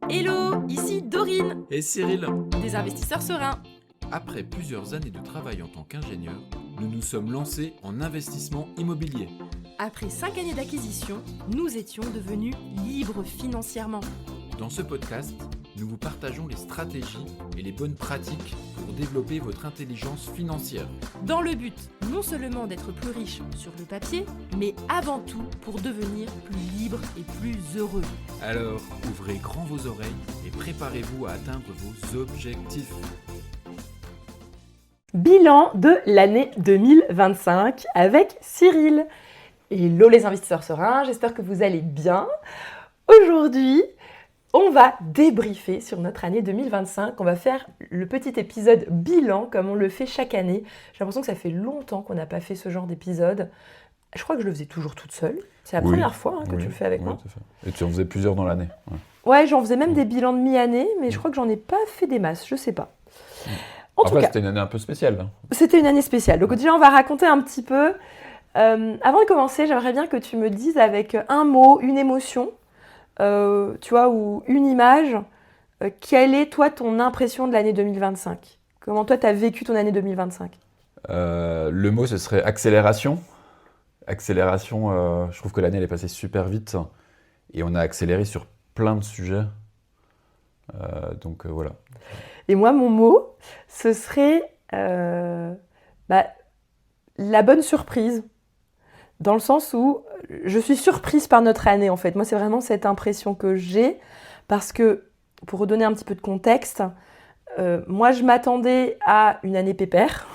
Hello, ici Dorine, Et Cyril, des investisseurs sereins. après plusieurs années de travail en tant qu'ingénieur, nous nous sommes lancés en investissement immobilier. Après 5 années d'acquisition, nous étions devenus libres financièrement. Dans ce podcast, nous vous partageons les stratégies et les bonnes pratiques pour développer votre intelligence financière. Dans le but non seulement d'être plus riche sur le papier, mais avant tout pour devenir plus libre et plus heureux. Alors, ouvrez grand vos oreilles et préparez-vous à atteindre vos objectifs. Bilan de l'année 2025 avec Cyril. Hello les investisseurs sereins, j'espère que vous allez bien. Aujourd'hui, on va débriefer sur notre année 2025. On va faire le petit épisode bilan comme on le fait chaque année. J'ai l'impression que ça fait longtemps qu'on n'a pas fait ce genre d'épisode. Je crois que je le faisais toujours toute seule. C'est la première fois que tu le fais avec moi. Tout à fait. Et tu en faisais plusieurs dans l'année. Ouais, j'en faisais même des bilans de mi-année, mais je crois que j'en ai pas fait des masses, je sais pas. En tout Après, cas, c'était une année un peu spéciale. c'était une année spéciale. Donc déjà, on va raconter un petit peu. Avant de commencer, j'aimerais bien que tu me dises avec un mot, une émotion, tu vois, ou une image, quelle est, toi, ton impression de l'année 2025 ? Comment, toi, tu as vécu ton année 2025 ? Le mot, ce serait accélération. Accélération, je trouve que l'année, elle est passée super vite. Et on a accéléré sur plein de sujets. Donc voilà. Et moi, mon mot, ce serait la bonne surprise. Dans le sens où je suis surprise par notre année, en fait. Moi, c'est vraiment cette impression que j'ai. Parce que, pour redonner un petit peu de contexte, moi, je m'attendais à une année pépère.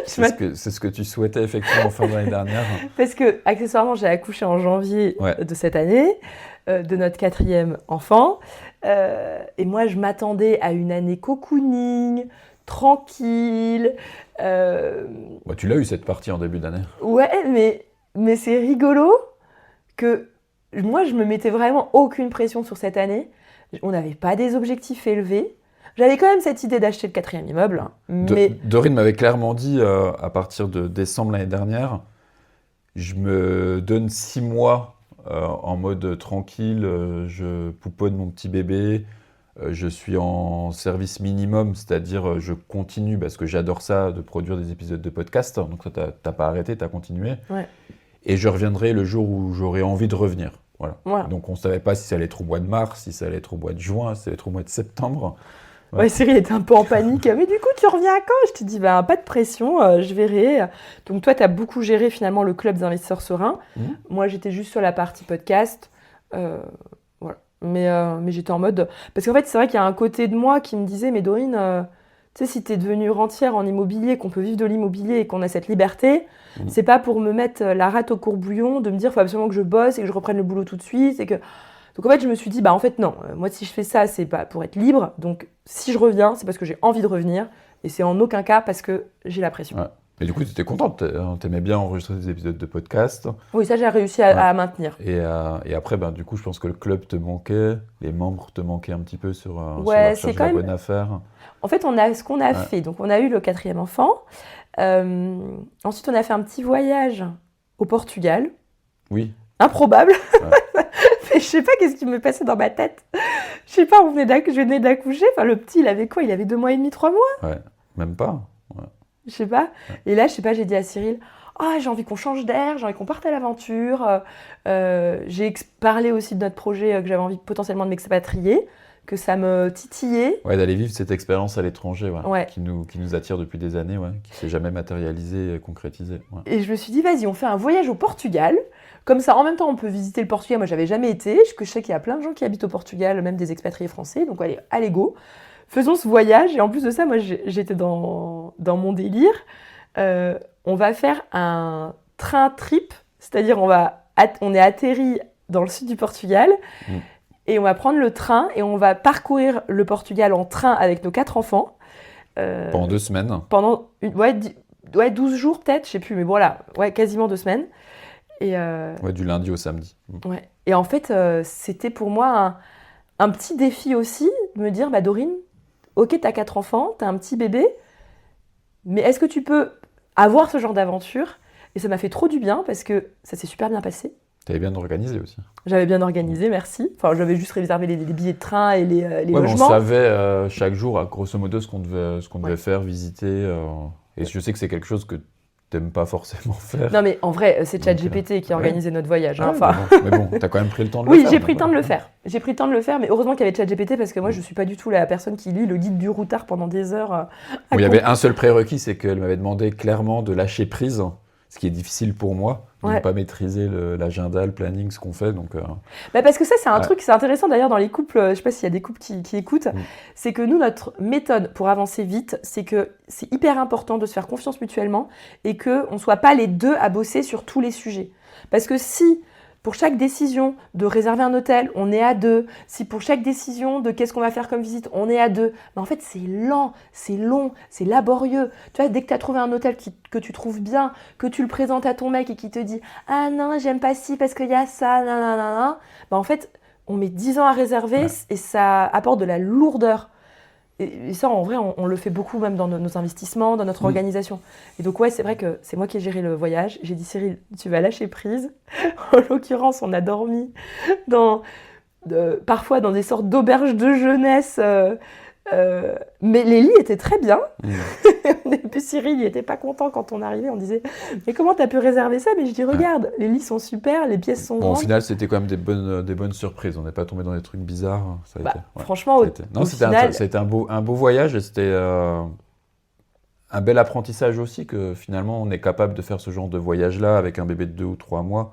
C'est ce que tu souhaitais effectivement en fin d'année dernière. Parce que, accessoirement, j'ai accouché en janvier de cette année, de notre 4e enfant. Et moi, je m'attendais à une année cocooning, tranquille. Tu l'as eu cette partie en début d'année. Ouais, mais c'est rigolo que moi, je me mettais vraiment aucune pression sur cette année. On n'avait pas des objectifs élevés. J'avais quand même cette idée d'acheter le 4e immeuble. Mais... Dorine m'avait clairement dit, à partir de décembre l'année dernière, je me donne 6 mois en mode tranquille, je pouponne mon petit bébé, je suis en service minimum, c'est-à-dire je continue, parce que j'adore ça, de produire des épisodes de podcast, donc ça, t'as pas arrêté, t'as continué. Ouais. Et je reviendrai le jour où j'aurai envie de revenir. Voilà. Donc on ne savait pas si ça allait être au mois de mars, si ça allait être au mois de juin, si ça allait être au mois de septembre. Ouais, Cyril était un peu en panique. Mais du coup, tu reviens à quand ? Je te dis, pas de pression, je verrai. Donc toi, tu as beaucoup géré finalement le club des investisseurs sereins. Moi, j'étais juste sur la partie podcast. Voilà. Mais j'étais en mode... Parce qu'en fait, c'est vrai qu'il y a un côté de moi qui me disait, mais Dorine, tu sais, si tu es devenue rentière en immobilier, qu'on peut vivre de l'immobilier et qu'on a cette liberté, c'est pas pour me mettre la rate au courbouillon, de me dire, il faut absolument que je bosse et que je reprenne le boulot tout de suite. Et que... Donc en fait, je me suis dit, en fait, non. Moi, si je fais ça, c'est pas pour être libre. Donc si je reviens, c'est parce que j'ai envie de revenir. Et c'est en aucun cas parce que j'ai la pression. Ouais. Et du coup, tu étais contente. T'aimais bien enregistrer des épisodes de podcast. Oui, ça, j'ai réussi à maintenir. Et après, du coup, je pense que le club te manquait. Les membres te manquaient un petit peu sur la c'est recherche de la bonne affaire. En fait, on a ce qu'on a fait. Donc, on a eu le 4e enfant. Ensuite, on a fait un petit voyage au Portugal. Oui. Improbable. Mais je sais pas qu'est-ce qui me passait dans ma tête. Je sais pas, je venais d'accoucher. Enfin, le petit, il avait quoi ? Il avait 2 mois et demi, 3 mois ? Ouais, même pas. Ouais. Je sais pas. Ouais. Et là, je sais pas, j'ai dit à Cyril, j'ai envie qu'on change d'air, j'ai envie qu'on parte à l'aventure. J'ai parlé aussi de notre projet que j'avais envie potentiellement de m'expatrier, que ça me titillait. Ouais, d'aller vivre cette expérience à l'étranger, qui nous attire depuis des années, qui s'est jamais matérialisée, concrétisée. Ouais. Et je me suis dit, vas-y, on fait un voyage au Portugal. Comme ça, en même temps, on peut visiter le Portugal. Moi, j'avais jamais été. Je sais qu'il y a plein de gens qui habitent au Portugal, même des expatriés français. Donc, allez, go. Faisons ce voyage. Et en plus de ça, moi, j'étais dans mon délire. On va faire un train trip. C'est-à-dire, on est atterri dans le sud du Portugal. Et on va prendre le train et on va parcourir le Portugal en train avec nos 4 enfants. Pendant 2 semaines. Pendant 12 jours peut-être, je sais plus. Mais voilà, quasiment 2 semaines. Et du lundi au samedi. Ouais. Et en fait, c'était pour moi un petit défi aussi, de me dire, Dorine, ok, t'as 4 enfants, t'as un petit bébé, mais est-ce que tu peux avoir ce genre d'aventure ? Et ça m'a fait trop du bien parce que ça s'est super bien passé. T'avais bien organisé aussi. J'avais bien organisé, merci. Enfin, j'avais juste réservé les billets de train et les Ouais, mais logements. on savait chaque jour, grosso modo, ce qu'on devait Ouais. faire, visiter. Et je sais que c'est quelque chose que t'aimes pas forcément faire. Non, mais en vrai, c'est Donc, ChatGPT qui ouais. organisait notre voyage. hein. Ah, Enfin, mais bon, t'as quand même pris le temps de le oui, faire. j'ai pris le donc, temps de le faire. J'ai pris le temps de le faire, mais heureusement qu'il y avait ChatGPT parce que moi, je suis pas du tout la personne qui lit le guide du routard pendant des heures. Bon, il y avait un seul prérequis, c'est qu'elle m'avait demandé clairement de lâcher prise, ce qui est difficile pour moi, de Ouais. ne pas maîtriser l'agenda, le planning, ce qu'on fait. Donc, Bah parce que ça, c'est un Ouais. truc, c'est intéressant d'ailleurs dans les couples, je sais pas s'il y a des couples qui écoutent, c'est que nous, notre méthode pour avancer vite, c'est que c'est hyper important de se faire confiance mutuellement et qu'on ne soit pas les deux à bosser sur tous les sujets. Parce que si, pour chaque décision de réserver un hôtel, on est à deux, si pour chaque décision de qu'est-ce qu'on va faire comme visite, on est à deux, bah en fait, c'est lent, c'est long, c'est laborieux. Tu vois, dès que tu as trouvé un hôtel que tu trouves bien, que tu le présentes à ton mec et qui te dit « Ah non, j'aime pas ci parce qu'il y a ça, nanana », bah en fait, on met 10 ans à réserver Ouais. et ça apporte de la lourdeur. Et ça, en vrai, on le fait beaucoup même dans nos investissements, dans notre organisation. Et donc, ouais, c'est vrai que c'est moi qui ai géré le voyage. J'ai dit, Cyril, tu vas lâcher prise. En l'occurrence, on a dormi parfois dans des sortes d'auberges de jeunesse. Mais les lits étaient très bien. Et puis Cyril, il était pas content quand on arrivait. On disait, mais comment t'as pu réserver ça? Mais je dis, regarde, les lits sont super, les pièces sont bon, au grandes. final, c'était quand même des bonnes surprises. On n'est pas tombé dans des trucs bizarres. Ça a Bah, été, ouais. franchement, Non, au c'était final, c'était un beau voyage et c'était un bel apprentissage aussi que finalement on est capable de faire ce genre de voyage-là avec un bébé de 2 ou 3 mois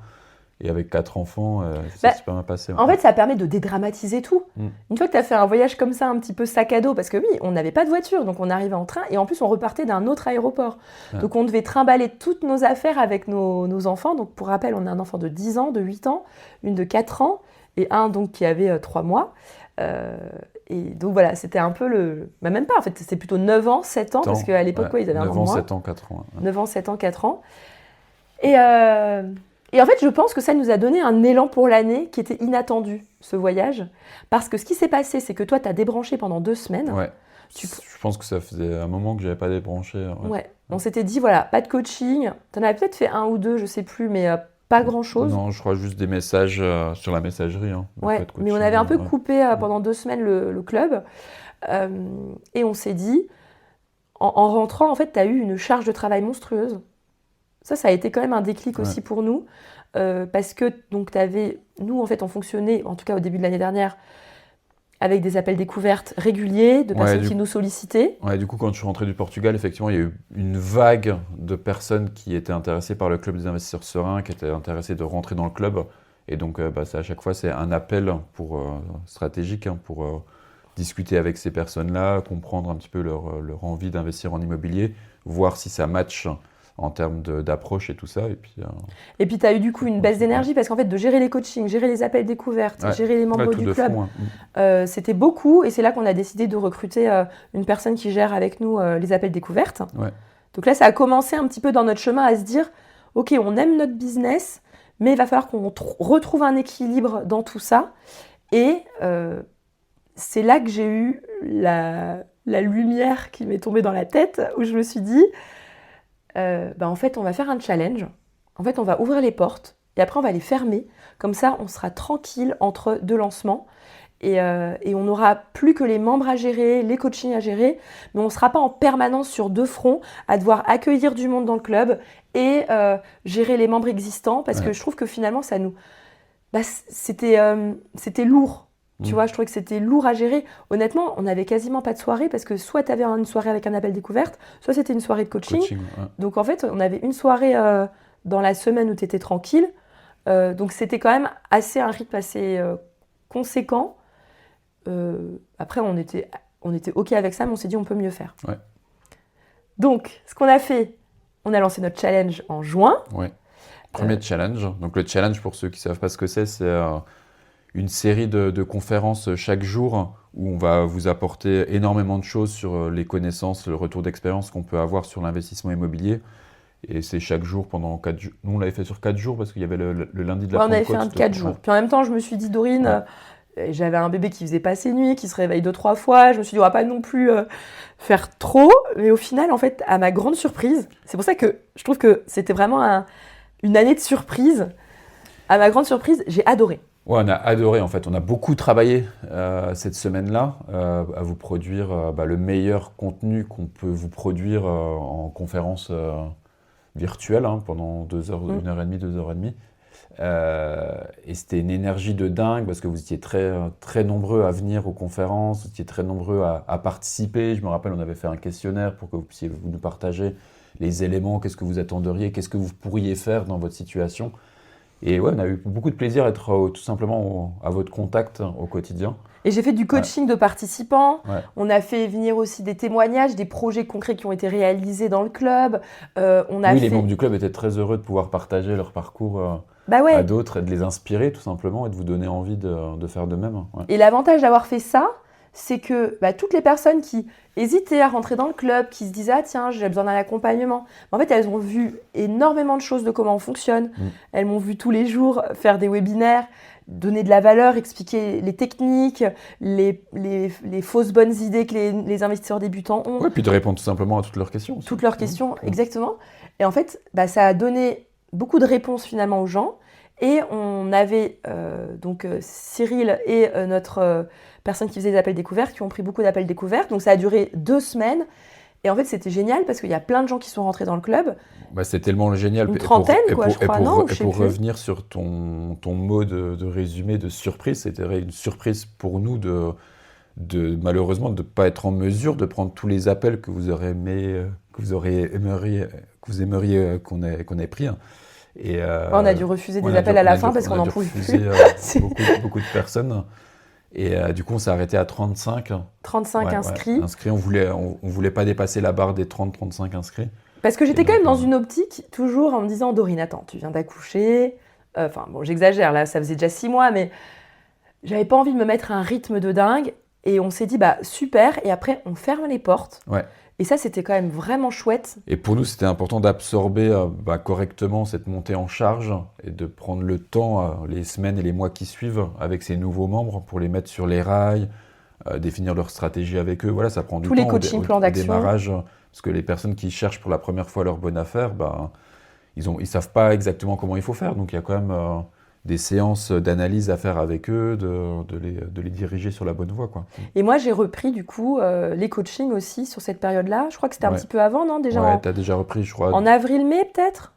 et avec 4 enfants. Ça s'est super bien passé. en fait, ça permet de dédramatiser tout. Mm. Une fois que tu as fait un voyage comme ça, un petit peu sac à dos, parce que oui, on n'avait pas de voiture, donc on arrivait en train, et en plus on repartait d'un autre aéroport. Ouais. Donc on devait trimballer toutes nos affaires avec nos enfants. Donc pour rappel, on a un enfant de 10 ans, de 8 ans, une de 4 ans, et un donc qui avait 3 mois. Et donc voilà, c'était un peu le... Bah, même pas, en fait, c'est plutôt 9 ans, 7 ans, parce qu'à l'époque, quoi, ils avaient un 9 an de ans, moins. 7 ans, 4 ans. Ouais. 9 ans, 7 ans, 4 ans. Et en fait, je pense que ça nous a donné un élan pour l'année qui était inattendu, ce voyage. Parce que ce qui s'est passé, c'est que toi, tu as débranché pendant 2 semaines. Ouais. Tu- Je pense que ça faisait un moment que j'avais pas débranché. Ouais. On s'était dit, voilà, pas de coaching. Tu en avais peut-être fait 1 ou 2, je sais plus, mais pas grand-chose. Non, je crois juste des messages sur la messagerie. Hein, Ouais, pas de mais on coaching, avait un peu ouais. coupé pendant 2 semaines le club. Et on s'est dit, en rentrant, en fait, tu as eu une charge de travail monstrueuse. Ça a été quand même un déclic aussi pour nous. Parce que, donc, nous, en fait, on fonctionnait, en tout cas au début de l'année dernière, avec des appels découvertes réguliers, de personnes qui nous sollicitaient. Ouais, du coup, quand je suis rentré du Portugal, effectivement, il y a eu une vague de personnes qui étaient intéressées par le club des investisseurs sereins, qui étaient intéressées de rentrer dans le club. Et donc, à chaque fois, c'est un appel stratégique pour discuter avec ces personnes-là, comprendre un petit peu leur envie d'investir en immobilier, voir si ça match en termes d'approche et tout ça. Et puis, tu as eu du coup une baisse d'énergie parce qu'en fait, de gérer les coachings, gérer les appels découvertes, gérer les membres du club, c'était beaucoup. Et c'est là qu'on a décidé de recruter une personne qui gère avec nous les appels découvertes. Ouais. Donc là, ça a commencé un petit peu dans notre chemin à se dire, OK, on aime notre business, mais il va falloir qu'on retrouve un équilibre dans tout ça. Et c'est là que j'ai eu la lumière qui m'est tombée dans la tête, où je me suis dit, en fait, on va faire un challenge. En fait, on va ouvrir les portes et après, on va les fermer. Comme ça, on sera tranquille entre 2 lancements et on n'aura plus que les membres à gérer, les coachings à gérer, mais on ne sera pas en permanence sur 2 fronts à devoir accueillir du monde dans le club et gérer les membres existants parce que je trouve que finalement, ça nous... c'était lourd. Tu vois, je trouvais que c'était lourd à gérer. Honnêtement, on n'avait quasiment pas de soirée parce que soit tu avais une soirée avec un appel découverte, soit c'était une soirée de coaching. Donc en fait, on avait une soirée dans la semaine où tu étais tranquille. Donc c'était quand même un rythme assez conséquent. Après, on était OK avec ça, mais on s'est dit on peut mieux faire. Ouais. Donc, ce qu'on a fait, on a lancé notre challenge en juin. Ouais. Premier challenge. Donc le challenge, pour ceux qui ne savent pas ce que c'est une série de conférences chaque jour où on va vous apporter énormément de choses sur les connaissances, le retour d'expérience qu'on peut avoir sur l'investissement immobilier. Et c'est chaque jour pendant 4 jours. Nous, on l'avait fait sur 4 jours parce qu'il y avait le lundi de la Pentecôte. On avait fait un de 4 jours. Puis en même temps, je me suis dit, Dorine, j'avais un bébé qui faisait pas ses nuits, qui se réveille 2-3 fois. Je me suis dit, on va pas non plus faire trop. Mais au final, en fait, à ma grande surprise, c'est pour ça que je trouve que c'était vraiment une année de surprise. à ma grande surprise, j'ai adoré. Ouais, on a adoré en fait. On a beaucoup travaillé cette semaine-là à vous produire le meilleur contenu qu'on peut vous produire en conférence virtuelle pendant 2 heures, 1h30, 2h30. Et c'était une énergie de dingue parce que vous étiez très, très nombreux à venir aux conférences, vous étiez très nombreux à participer. Je me rappelle, on avait fait un questionnaire pour que vous puissiez nous partager les éléments, qu'est-ce que vous attendriez, qu'est-ce que vous pourriez faire dans votre situation. Et ouais, on a eu beaucoup de plaisir à être tout simplement à votre contact au quotidien. Et j'ai fait du coaching de participants. Ouais. On a fait venir aussi des témoignages, des projets concrets qui ont été réalisés dans le club. Les membres du club étaient très heureux de pouvoir partager leur parcours à d'autres et de les inspirer tout simplement et de vous donner envie de faire de même. Ouais. Et l'avantage d'avoir fait ça, c'est que toutes les personnes qui hésitaient à rentrer dans le club, qui se disaient « Ah tiens, j'ai besoin d'un accompagnement », en fait, elles ont vu énormément de choses de comment on fonctionne. Elles m'ont vu tous les jours faire des webinaires, donner de la valeur, expliquer les techniques, les fausses bonnes idées que les investisseurs débutants ont. Oui, puis de répondre tout simplement à toutes leurs questions. Aussi. Toutes leurs questions, exactement. Et en fait, ça a donné beaucoup de réponses finalement aux gens. Et on avait Cyril et notre personne qui faisait des appels découverts qui ont pris beaucoup d'appels découverts. Donc ça a duré 2 semaines. Et en fait, c'était génial parce qu'il y a plein de gens qui sont rentrés dans le club. C'est tellement génial. Une trentaine, je crois. Et pour revenir sur ton mot de résumé de surprise, c'était une surprise pour nous malheureusement de ne pas être en mesure de prendre tous les appels que vous aimeriez qu'on ait pris. Et on a dû refuser des appels à la fin parce qu'on n'en pouvait plus. beaucoup de personnes. Et du coup, on s'est arrêté à 35. 35 inscrits. On voulait pas dépasser la barre des 30-35 inscrits. Parce que j'étais quand même dans une optique, toujours en me disant, Dorine, attends, tu viens d'accoucher. J'exagère, là, ça faisait déjà 6 mois, mais j'avais pas envie de me mettre à un rythme de dingue. Et on s'est dit, super, et après, on ferme les portes. Ouais. Et ça, c'était quand même vraiment chouette. Et pour nous, c'était important d'absorber correctement cette montée en charge et de prendre le temps, les semaines et les mois qui suivent, avec ces nouveaux membres pour les mettre sur les rails, définir leur stratégie avec eux. Voilà, ça prend du temps les coachings, plans d'action. Au démarrage. Parce que les personnes qui cherchent pour la première fois leur bonne affaire, ils savent pas exactement comment il faut faire. Donc, il y a quand même des séances d'analyse à faire avec eux, de les diriger sur la bonne voie, quoi. Et moi, j'ai repris du coup les coachings aussi sur cette période-là. Je crois que c'était un petit peu avant, non déjà tu as déjà repris, je crois. En avril-mai peut-être.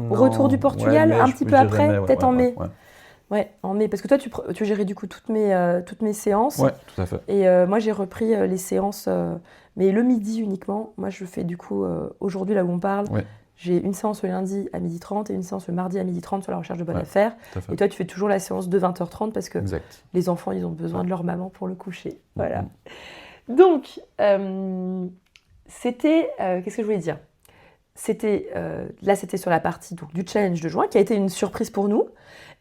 Au retour du Portugal, un petit peu après, peut-être en mai. Ouais, en mai, parce que toi, tu gérais du coup toutes mes séances. Ouais, tout à fait. Et moi, j'ai repris les séances, mais le midi uniquement. Moi, je fais du coup, aujourd'hui, là où on parle, j'ai une séance le lundi à 12h30 et une séance le mardi à 12h30 sur la recherche de bonnes affaires. Et toi, tu fais toujours la séance de 20h30 parce que les enfants, ils ont besoin de leur maman pour le coucher. Voilà. Donc, c'était... qu'est-ce que je voulais dire ? Là, c'était sur la partie du challenge de juin, qui a été une surprise pour nous.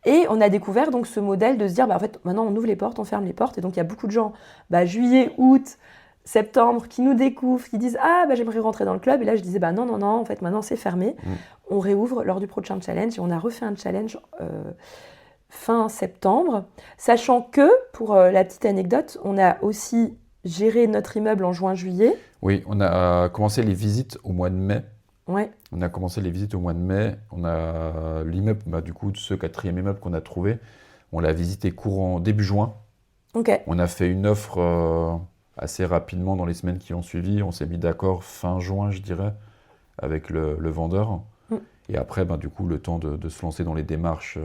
Et on a découvert donc ce modèle de se dire, en fait, maintenant, on ouvre les portes, on ferme les portes. Et donc, il y a beaucoup de gens, juillet, août, septembre, qui nous découvrent, qui disent « Ah, j'aimerais rentrer dans le club ». Et là, je disais « Non, en fait, maintenant, c'est fermé. On réouvre lors du prochain challenge. » Et on a refait un challenge fin septembre. Sachant que, pour la petite anecdote, on a aussi géré notre immeuble en juin-juillet. Oui, on a commencé les visites au mois de mai. Ouais. On a commencé les visites au mois de mai. On a l'immeuble, du coup, ce 4e immeuble qu'on a trouvé, on l'a visité courant début juin. Ok. On a fait une offre assez rapidement dans les semaines qui ont suivi. On s'est mis d'accord fin juin, je dirais, avec le vendeur. Et après, du coup, le temps de se lancer dans les démarches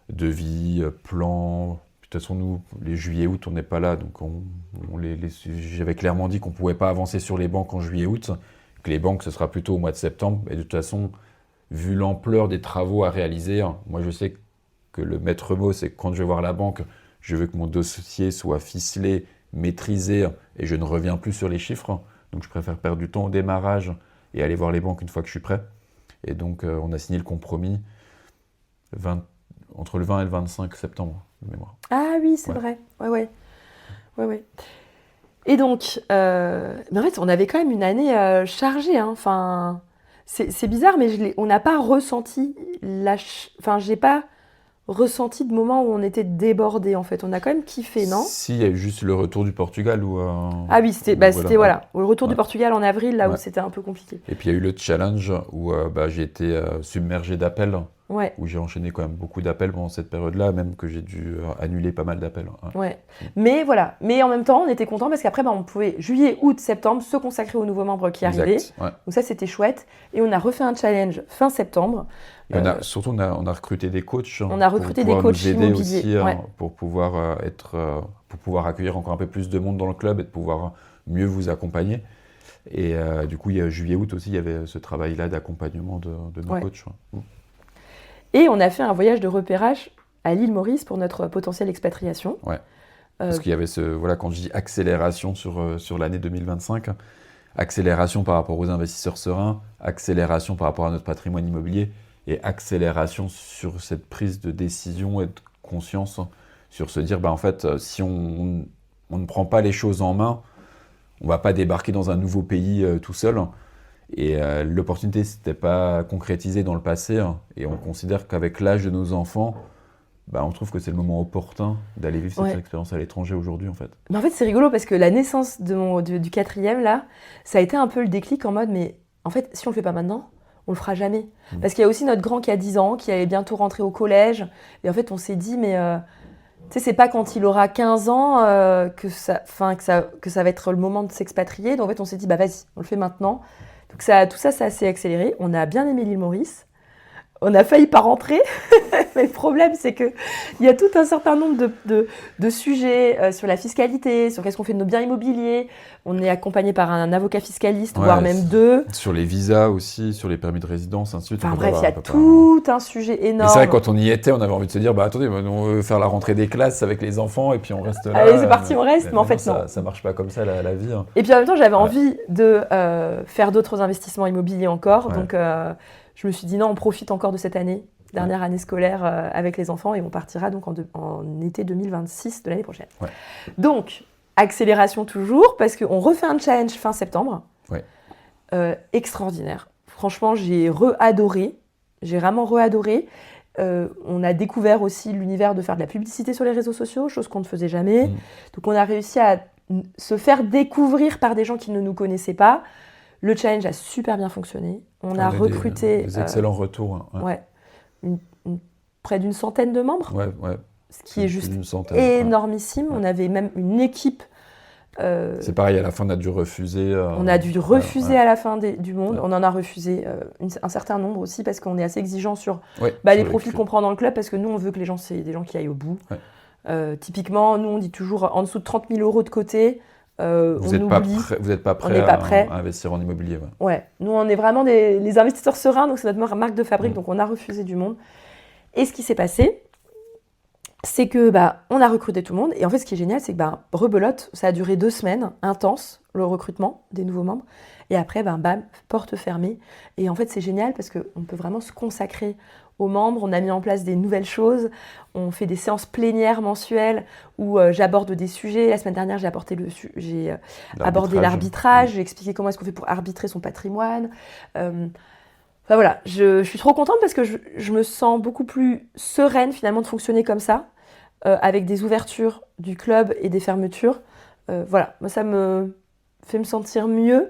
devis, plans. De toute façon, nous, les juillet-août, on n'est pas là. Donc, j'avais clairement dit qu'on ne pouvait pas avancer sur les banques en juillet-août. Que les banques, ce sera plutôt au mois de septembre. Et de toute façon, vu l'ampleur des travaux à réaliser, moi, je sais que le maître mot, c'est que quand je vais voir la banque, je veux que mon dossier soit ficelé, maîtrisé, et je ne reviens plus sur les chiffres. Donc, je préfère perdre du temps au démarrage et aller voir les banques une fois que je suis prêt. Et donc, on a signé le compromis entre le 20 et le 25 septembre, de mémoire. Ah oui, c'est vrai. Ouais. Et donc, mais en fait, on avait quand même une année chargée. Enfin, c'est bizarre, mais on n'a pas ressenti j'ai pas ressenti de moment où on était débordé. En fait, on a quand même kiffé, non ? Si, il y a eu juste le retour du Portugal où. Ah oui, c'était le retour du Portugal en avril, là où c'était un peu compliqué. Et puis il y a eu le challenge où j'ai été submergé d'appels. Ouais. où j'ai enchaîné quand même beaucoup d'appels pendant cette période-là, même que j'ai dû annuler pas mal d'appels. Ouais. Ouais. Mais voilà. Mais en même temps, on était contents parce qu'après, on pouvait juillet, août, septembre se consacrer aux nouveaux membres qui arrivaient. Ouais. Donc ça, c'était chouette. Et on a refait un challenge fin septembre. Et surtout, on a recruté des coachs. On a recruté des coachs nous aider immobiliers. aussi pour pouvoir pour pouvoir accueillir encore un peu plus de monde dans le club et de pouvoir mieux vous accompagner. Et du coup, il y a juillet-août aussi, il y avait ce travail-là d'accompagnement de nos coachs. Ouais. Et on a fait un voyage de repérage à l'île Maurice pour notre potentielle expatriation. Ouais. Parce qu'il y avait quand je dis accélération sur l'année 2025, accélération par rapport aux investisseurs sereins, accélération par rapport à notre patrimoine immobilier et accélération sur cette prise de décision et de conscience sur se dire, en fait, si on ne prend pas les choses en main, on ne va pas débarquer dans un nouveau pays tout seul. Et l'opportunité ne s'était pas concrétisée dans le passé. Et on considère qu'avec l'âge de nos enfants, on trouve que c'est le moment opportun d'aller vivre cette expérience à l'étranger aujourd'hui, en fait. Mais en fait, c'est rigolo parce que la naissance du quatrième, là, ça a été un peu le déclic en mode, mais en fait, si on ne le fait pas maintenant, on le fera jamais. Parce qu'il y a aussi notre grand qui a 10 ans, qui allait bientôt rentrer au collège. Et en fait, on s'est dit, mais tu sais, c'est pas quand il aura 15 ans que ça va être le moment de s'expatrier. Donc en fait, on s'est dit, vas-y, on le fait maintenant. Donc tout ça, ça s'est accéléré. On a bien aimé l'île Maurice. On a failli pas rentrer, mais le problème, c'est qu'il y a tout un certain nombre de sujets sur la fiscalité, sur qu'est-ce qu'on fait de nos biens immobiliers. On est accompagné par un avocat fiscaliste, voire même 2. Sur les visas aussi, sur les permis de résidence, ainsi de suite. Enfin bref, il y a tout un sujet énorme. Et c'est vrai que quand on y était, on avait envie de se dire, attendez, on veut faire la rentrée des classes avec les enfants et puis on reste là. Allez, c'est parti, on reste, mais en fait, non. Ça marche pas comme ça, la vie. Hein. Et puis en même temps, j'avais envie de faire d'autres investissements immobiliers encore, donc... je me suis dit non, on profite encore de cette année, dernière année scolaire avec les enfants et on partira donc en été 2026 de l'année prochaine. Ouais. Donc, accélération toujours parce qu'on refait un challenge fin septembre. Ouais. Extraordinaire. Franchement, j'ai re-adoré. J'ai vraiment re-adoré. On a découvert aussi l'univers de faire de la publicité sur les réseaux sociaux, chose qu'on ne faisait jamais. Donc, on a réussi à se faire découvrir par des gens qui ne nous connaissaient pas. Le challenge a super bien fonctionné. On a recruté... Des excellents retours. Près d'une centaine de membres. Ouais. Ce qui est juste énormissime. Ouais. On avait même une équipe... C'est pareil, à la fin, on a dû refuser... On a dû refuser à la fin du monde. Ouais. On en a refusé un certain nombre aussi parce qu'on est assez exigeant sur les profils qu'on prend dans le club parce que nous, on veut que c'est des gens qui aillent au bout. Ouais. Typiquement, nous, on dit toujours en dessous de 30 000 € de côté... vous n'êtes pas prêt à investir en immobilier. Ouais. Nous, on est vraiment les investisseurs sereins, donc c'est notre marque de fabrique, donc on a refusé du monde. Et ce qui s'est passé, c'est que on a recruté tout le monde. Et en fait, ce qui est génial, c'est que rebelote, ça a duré 2 semaines intenses, le recrutement des nouveaux membres. Et après, bam, porte fermée. Et en fait, c'est génial parce qu'on peut vraiment se consacrer aux membres. On a mis en place des nouvelles choses. On fait des séances plénières mensuelles où j'aborde des sujets. La semaine dernière, j'ai abordé l'arbitrage. J'ai expliqué comment est-ce qu'on fait pour arbitrer son patrimoine. Voilà, je suis trop contente parce que je me sens beaucoup plus sereine finalement de fonctionner comme ça, avec des ouvertures du club et des fermetures. Voilà, moi ça me fait me sentir mieux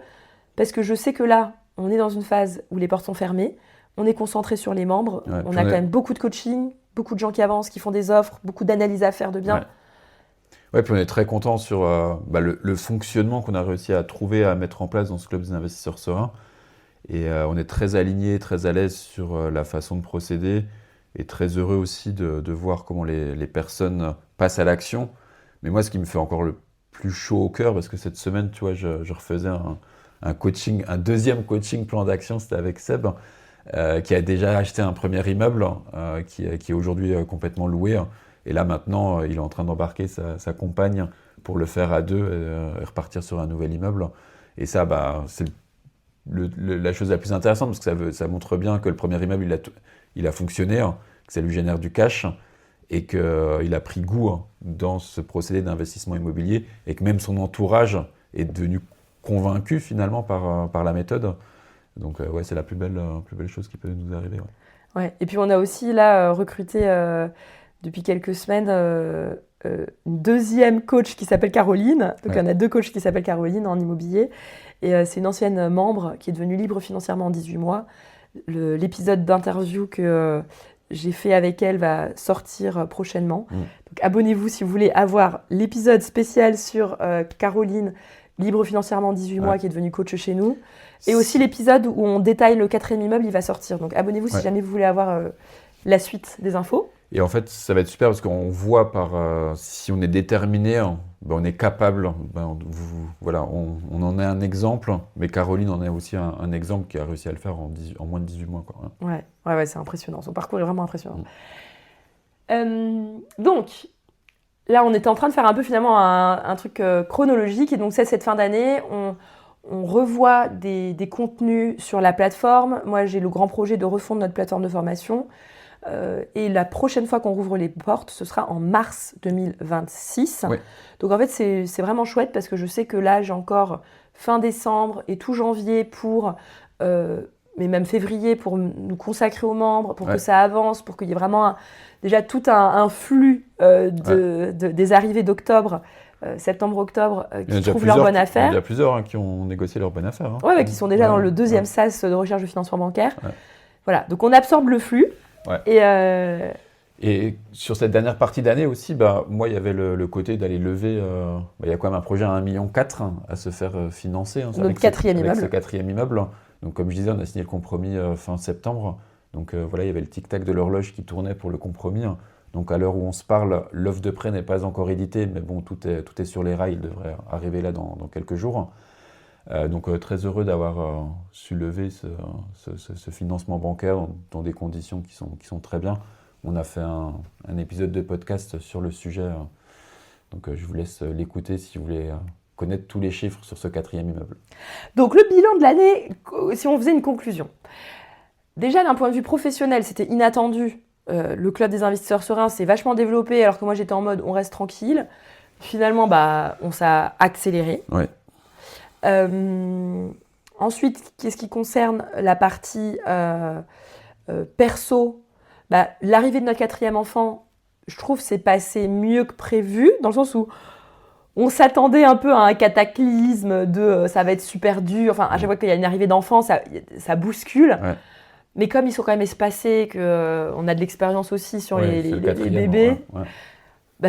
parce que je sais que là, on est dans une phase où les portes sont fermées. On est concentré sur les membres. Ouais, on a quand même beaucoup de coaching, beaucoup de gens qui avancent, qui font des offres, beaucoup d'analyses à faire de biens. Ouais, puis on est très content sur le fonctionnement qu'on a réussi à trouver, à mettre en place dans ce club des investisseurs sereins. Et on est très alignés, très à l'aise sur la façon de procéder et très heureux aussi de voir comment les personnes passent à l'action. Mais moi, ce qui me fait encore le plus chaud au cœur, parce que cette semaine, tu vois, je refaisais un coaching, un deuxième coaching plan d'action, c'était avec Seb, qui a déjà acheté un premier immeuble qui est aujourd'hui complètement loué. Et là, maintenant, il est en train d'embarquer sa compagne pour le faire à 2 et repartir sur un nouvel immeuble. Et ça, c'est la chose la plus intéressante parce que ça montre bien que le premier immeuble, il a fonctionné, que ça lui génère du cash et qu'il a pris goût dans ce procédé d'investissement immobilier et que même son entourage est devenu convaincu finalement par la méthode. Donc c'est la plus belle chose qui peut nous arriver. Ouais. Et puis on a aussi là recruté depuis quelques semaines une deuxième coach qui s'appelle Caroline. Donc il y en a 2 coachs qui s'appellent Caroline en immobilier. Et c'est une ancienne membre qui est devenue libre financièrement en 18 mois. L'épisode d'interview que j'ai fait avec elle va sortir prochainement. Donc abonnez-vous si vous voulez avoir l'épisode spécial sur Caroline, libre financièrement 18 mois, qui est devenue coach chez nous. Et aussi l'épisode où on détaille le 4e immeuble, il va sortir. Donc abonnez-vous si jamais vous voulez avoir la suite des infos. Et en fait, ça va être super parce qu'on voit si on est déterminé, on est capable. Voilà, on en a un exemple, mais Caroline en a aussi un exemple qui a réussi à le faire en moins de 18 mois. Quoi. Ouais, c'est impressionnant. Son parcours est vraiment impressionnant. Donc, là, on était en train de faire un peu finalement un truc chronologique. Et donc, cette fin d'année, on revoit des contenus sur la plateforme. Moi, j'ai le grand projet de refondre notre plateforme de formation. Et la prochaine fois qu'on rouvre les portes, ce sera en mars 2026. Oui. Donc en fait, c'est vraiment chouette parce que je sais que là, j'ai encore fin décembre et tout janvier mais même février pour nous consacrer aux membres, pour que ça avance, pour qu'il y ait vraiment déjà tout un flux des arrivées d'octobre, septembre-octobre, qui trouvent leur bonne affaire. Il y a plusieurs qui ont négocié leur bonne affaire. Oui, qui sont déjà dans le 2e sas de recherche de financement bancaire. Voilà, donc on absorbe le flux. Et sur cette dernière partie d'année aussi, moi, il y avait le côté d'aller lever. Il y a quand même un projet à 1,4 million à se faire financer. Notre 4e immeuble. Avec ce 4e immeuble. Donc, comme je disais, on a signé le compromis fin septembre. Donc, il y avait le tic-tac de l'horloge qui tournait pour le compromis. Donc, à l'heure où on se parle, l'offre de prêt n'est pas encore éditée, mais bon, tout est sur les rails. Il devrait arriver là dans quelques jours. Donc très heureux d'avoir su lever ce financement bancaire dans des conditions qui sont très bien. On a fait un épisode de podcast sur le sujet, donc je vous laisse l'écouter si vous voulez connaître tous les chiffres sur ce 4e immeuble. Donc le bilan de l'année, si on faisait une conclusion. Déjà d'un point de vue professionnel, c'était inattendu. Le club des investisseurs sereins s'est vachement développé alors que moi j'étais en mode on reste tranquille. Finalement, on s'est accéléré. Ouais. Ensuite, qu'est-ce qui concerne la partie perso, l'arrivée de notre 4e enfant, je trouve c'est passé mieux que prévu, dans le sens où on s'attendait un peu à un cataclysme de ça va être super dur, enfin à chaque fois qu'il y a une arrivée d'enfant, ça bouscule. Ouais. Mais comme ils sont quand même espacés, qu'on a de l'expérience aussi sur les bébés,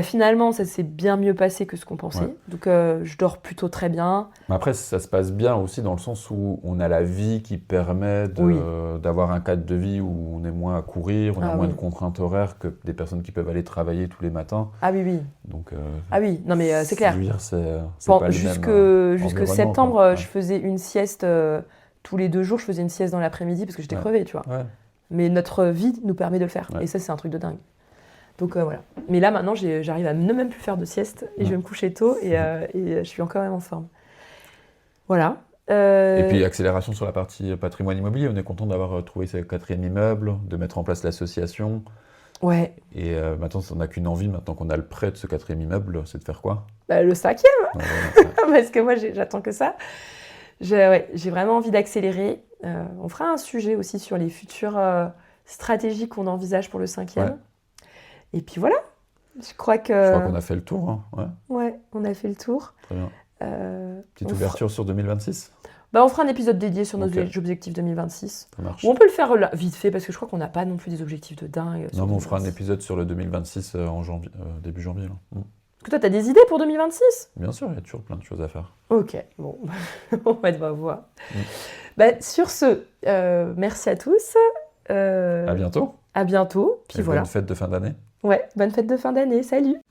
finalement, ça s'est bien mieux passé que ce qu'on pensait. Ouais. Donc, je dors plutôt très bien. Mais après, ça se passe bien aussi dans le sens où on a la vie qui permet d'avoir un cadre de vie où on est moins à courir, on a moins de contraintes horaires que des personnes qui peuvent aller travailler tous les matins. Ah oui. Donc, non mais c'est clair. Je veux dire, c'est pas jusque septembre, je faisais une sieste tous les 2 jours. Je faisais une sieste dans l'après-midi parce que j'étais crevée, tu vois. Ouais. Mais notre vie nous permet de le faire. Ouais. Et ça, c'est un truc de dingue. Donc voilà. Mais là, maintenant, j'arrive à ne même plus faire de sieste et je vais me coucher tôt et je suis encore même en forme. Voilà. Et puis, accélération sur la partie patrimoine immobilier. On est content d'avoir trouvé ce 4e immeuble, de mettre en place l'association. Ouais. Et maintenant, on n'a qu'une envie, maintenant qu'on a le prêt de ce 4e immeuble, c'est de faire quoi ? Le 5e. Parce que moi, j'attends que ça. J'ai vraiment envie d'accélérer. On fera un sujet aussi sur les futures stratégies qu'on envisage pour le 5e. Ouais. Et puis voilà, je crois qu'on a fait le tour. Ouais, on a fait le tour. Très bien. Petite ouverture sur 2026 ? On fera un épisode dédié sur nos objectifs 2026. Ça marche. Ou on peut le faire vite fait, parce que je crois qu'on n'a pas non plus des objectifs de dingue. Non, mais on fera un épisode sur le 2026 en janvier, début janvier. Là. Est-ce que toi, tu as des idées pour 2026 ? Bien sûr, il y a toujours plein de choses à faire. Ok, bon, on va voir. Sur ce, merci à tous. À bientôt. À bientôt. Puis et bonne fête de fin d'année. Ouais, bonne fête de fin d'année. Salut.